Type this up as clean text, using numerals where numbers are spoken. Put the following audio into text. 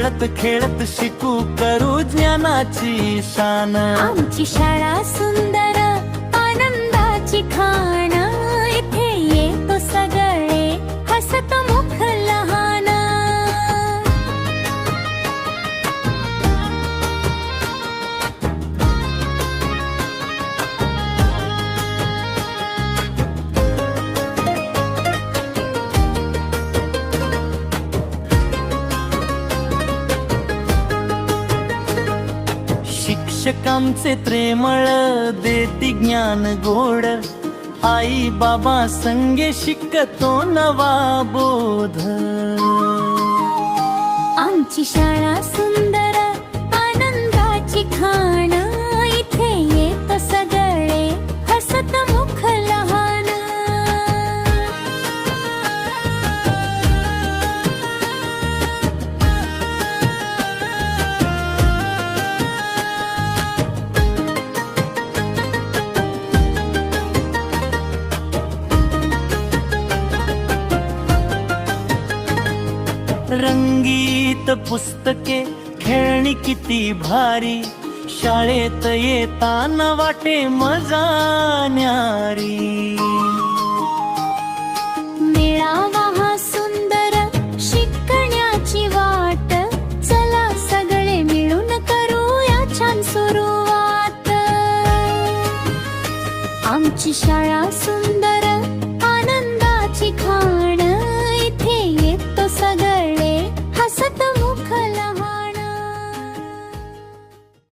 खेळत खेळत शिकू करू ज्ञानाची शान। आमची शाळा सुंदर आनंदाची खाण, इथे येतो सगळे हसत मुख लहान। शिक्षकांचे प्रेमळ देती ज्ञान गोड, आई बाबा संगे शिकतो नवा बोध। आमची शाळा सुंदर आनंदाची खाण, इथे येत सगळे हसत मुख लहान। रंगीत पुस्तके खेळणी किती भारी, शाळेत येताना वाटे मजा न्यारी। मेळावा हा सुंदर शिकण्याची वाट, चला सगळे मिळून करूया छान सुरुवात। आमची शाळा सुंदर